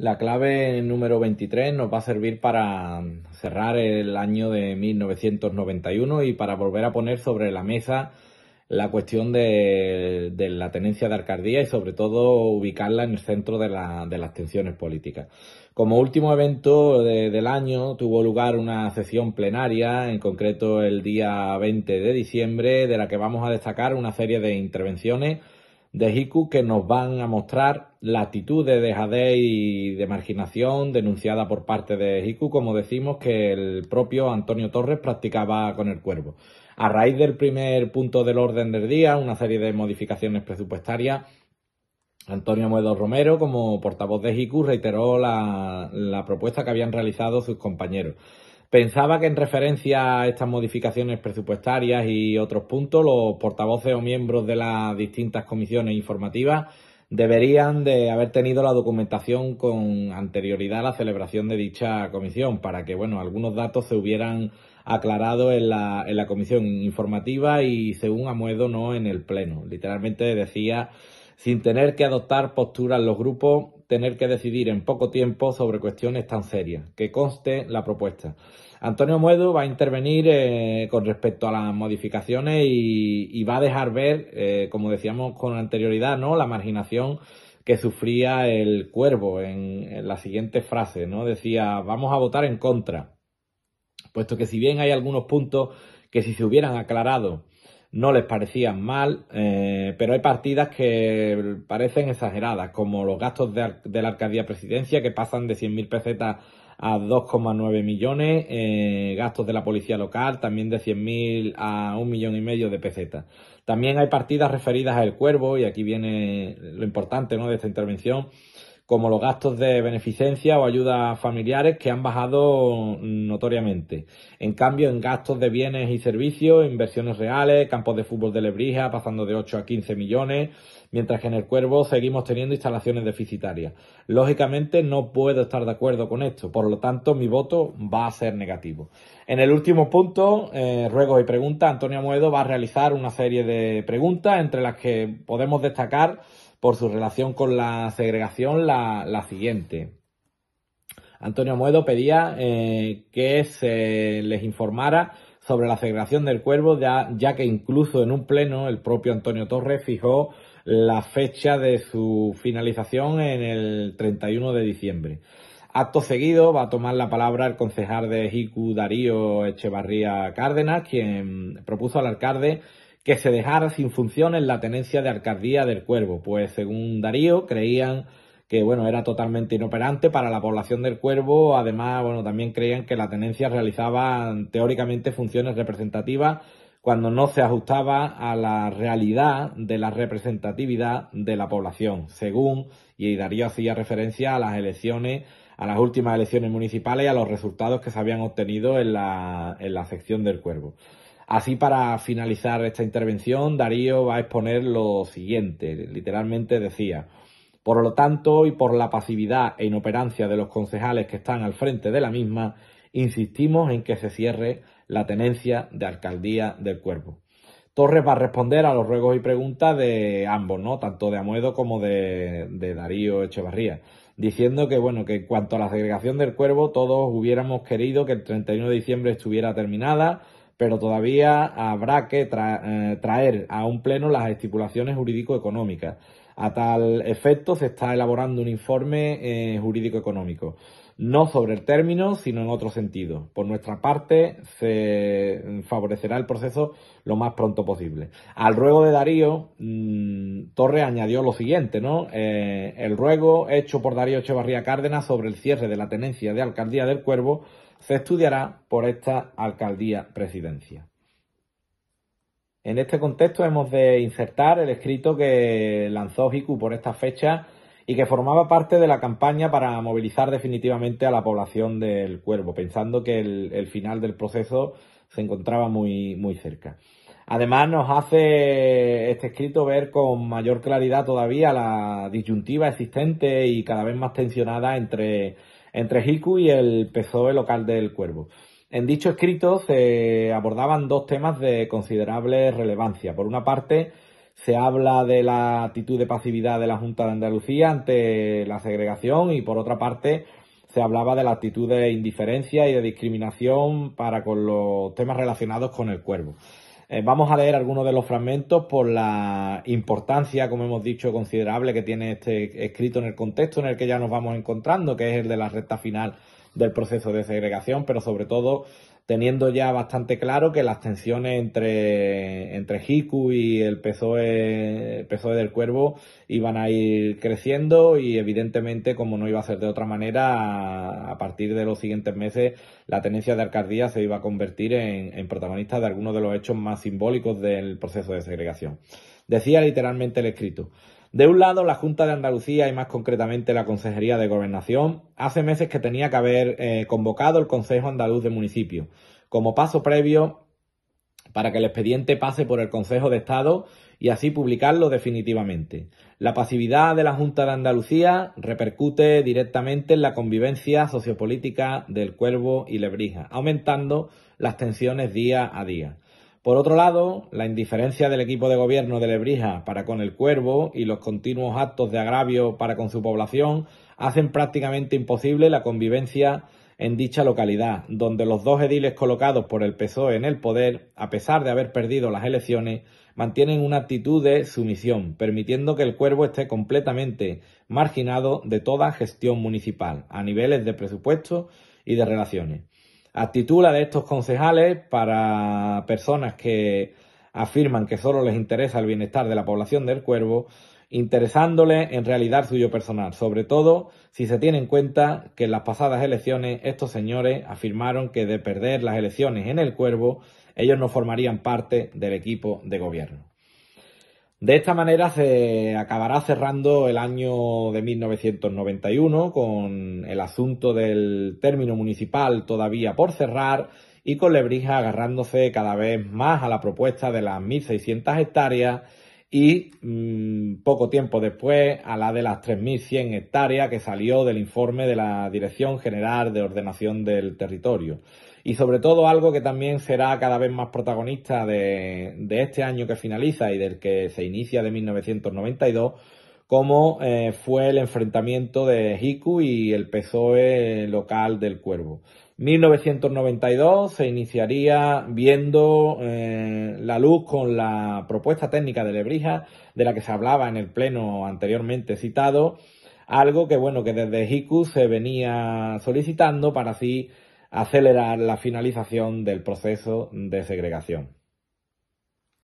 La clave número 23 nos va a servir para cerrar el año de 1991 y para volver a poner sobre la mesa la cuestión de la tenencia de alcaldía y sobre todo ubicarla en el centro de las tensiones políticas. Como último evento del año tuvo lugar una sesión plenaria, en concreto el día 20 de diciembre, de la que vamos a destacar una serie de intervenciones de Hiku que nos van a mostrar la actitud de dejadez y de marginación denunciada por parte de Hiku, como decimos, que el propio Antonio Torres practicaba con el Cuervo. A raíz del primer punto del orden del día, una serie de modificaciones presupuestarias, Antonio Muedo Romero, como portavoz de Hiku, reiteró la propuesta que habían realizado sus compañeros. Pensaba que en referencia a estas modificaciones presupuestarias y otros puntos, los portavoces o miembros de las distintas comisiones informativas deberían de haber tenido la documentación con anterioridad a la celebración de dicha comisión para que, algunos datos se hubieran aclarado en la comisión informativa y, según Amuedo, no en el pleno. Literalmente decía, sin tener que adoptar posturas los grupos, tener que decidir en poco tiempo sobre cuestiones tan serias. Que conste la propuesta. Antonio Muedo va a intervenir con respecto a las modificaciones y va a dejar ver, como decíamos con anterioridad, ¿no?, la marginación que sufría el Cuervo en la siguiente frase, ¿no? Decía, vamos a votar en contra, puesto que si bien hay algunos puntos que si se hubieran aclarado no les parecían mal, pero hay partidas que parecen exageradas, como los gastos de la alcaldía presidencia, que pasan de 100.000 pesetas a 2,9 millones, gastos de la policía local también de 100.000 a 1,5 millones de pesetas. También hay partidas referidas al Cuervo, y aquí viene lo importante, ¿no?, de esta intervención, como los gastos de beneficencia o ayudas familiares, que han bajado notoriamente. En cambio, en gastos de bienes y servicios, inversiones reales, campos de fútbol de Lebrija, pasando de 8 a 15 millones, mientras que en el Cuervo seguimos teniendo instalaciones deficitarias. Lógicamente no puedo estar de acuerdo con esto, por lo tanto mi voto va a ser negativo. En el último punto, ruegos y preguntas, Antonio Amuedo va a realizar una serie de preguntas, entre las que podemos destacar, por su relación con la segregación, la siguiente. Antonio Amuedo pedía que se les informara sobre la segregación del Cuervo, ya que incluso en un pleno el propio Antonio Torres fijó la fecha de su finalización en el 31 de diciembre. Acto seguido va a tomar la palabra el concejal de Hiku, Darío Echevarría Cárdenas, quien propuso al alcalde que se dejara sin funciones la tenencia de alcaldía del Cuervo, pues según Darío creían que era totalmente inoperante para la población del Cuervo. Además, también creían que la tenencia realizaba teóricamente funciones representativas cuando no se ajustaba a la realidad de la representatividad de la población, según, y Darío hacía referencia a las elecciones, a las últimas elecciones municipales y a los resultados que se habían obtenido en la sección del Cuervo. Así, para finalizar esta intervención, Darío va a exponer lo siguiente. Literalmente decía: por lo tanto, y por la pasividad e inoperancia de los concejales que están al frente de la misma, insistimos en que se cierre la tenencia de alcaldía del Cuervo. Torres va a responder a los ruegos y preguntas de ambos, ¿no?, tanto de Amuedo como de Darío Echevarría, diciendo que, que en cuanto a la segregación del Cuervo, todos hubiéramos querido que el 31 de diciembre estuviera terminada, pero todavía habrá que traer a un pleno las estipulaciones jurídico-económicas. A tal efecto, se está elaborando un informe jurídico-económico, no sobre el término, sino en otro sentido. Por nuestra parte, se favorecerá el proceso lo más pronto posible. Al ruego de Darío, Torres añadió lo siguiente, ¿no? El ruego hecho por Darío Echevarría Cárdenas sobre el cierre de la tenencia de alcaldía del Cuervo se estudiará por esta alcaldía presidencia. En este contexto hemos de insertar el escrito que lanzó Hiku por esta fecha y que formaba parte de la campaña para movilizar definitivamente a la población del Cuervo, pensando que el final del proceso se encontraba muy, muy cerca. Además, nos hace este escrito ver con mayor claridad todavía la disyuntiva existente y cada vez más tensionada entre Hiku y el PSOE local del Cuervo. En dicho escrito se abordaban dos temas de considerable relevancia. Por una parte, se habla de la actitud de pasividad de la Junta de Andalucía ante la segregación y, por otra parte, se hablaba de la actitud de indiferencia y de discriminación para con los temas relacionados con el Cuervo. Vamos a leer algunos de los fragmentos por la importancia, como hemos dicho, considerable que tiene este escrito en el contexto en el que ya nos vamos encontrando, que es el de la recta final del proceso de segregación, pero sobre todo teniendo ya bastante claro que las tensiones entre JICU y el PSOE del Cuervo iban a ir creciendo y, evidentemente, como no iba a ser de otra manera, a partir de los siguientes meses la tenencia de alcaldía se iba a convertir en protagonista de algunos de los hechos más simbólicos del proceso de segregación. Decía literalmente el escrito: de un lado, la Junta de Andalucía y, más concretamente, la Consejería de Gobernación, hace meses que tenía que haber convocado el Consejo Andaluz de Municipios como paso previo para que el expediente pase por el Consejo de Estado y así publicarlo definitivamente. La pasividad de la Junta de Andalucía repercute directamente en la convivencia sociopolítica del Cuervo y Lebrija, aumentando las tensiones día a día. Por otro lado, la indiferencia del equipo de gobierno de Lebrija para con el Cuervo y los continuos actos de agravio para con su población hacen prácticamente imposible la convivencia en dicha localidad, donde los dos ediles colocados por el PSOE en el poder, a pesar de haber perdido las elecciones, mantienen una actitud de sumisión, permitiendo que el Cuervo esté completamente marginado de toda gestión municipal, a niveles de presupuesto y de relaciones. Actitud la de estos concejales para personas que afirman que solo les interesa el bienestar de la población del Cuervo, interesándoles en realidad suyo personal, sobre todo si se tiene en cuenta que en las pasadas elecciones estos señores afirmaron que de perder las elecciones en el Cuervo, ellos no formarían parte del equipo de gobierno. De esta manera se acabará cerrando el año de 1991 con el asunto del término municipal todavía por cerrar y con Lebrija agarrándose cada vez más a la propuesta de las 1.600 hectáreas y poco tiempo después a la de las 3.100 hectáreas que salió del informe de la Dirección General de Ordenación del Territorio. Y sobre todo algo que también será cada vez más protagonista de este año que finaliza y del que se inicia de 1992, como fue el enfrentamiento de JICU y el PSOE local del Cuervo. 1992 se iniciaría viendo la luz con la propuesta técnica de Lebrija, de la que se hablaba en el pleno anteriormente citado, algo que que desde JICU se venía solicitando para así acelerar la finalización del proceso de segregación.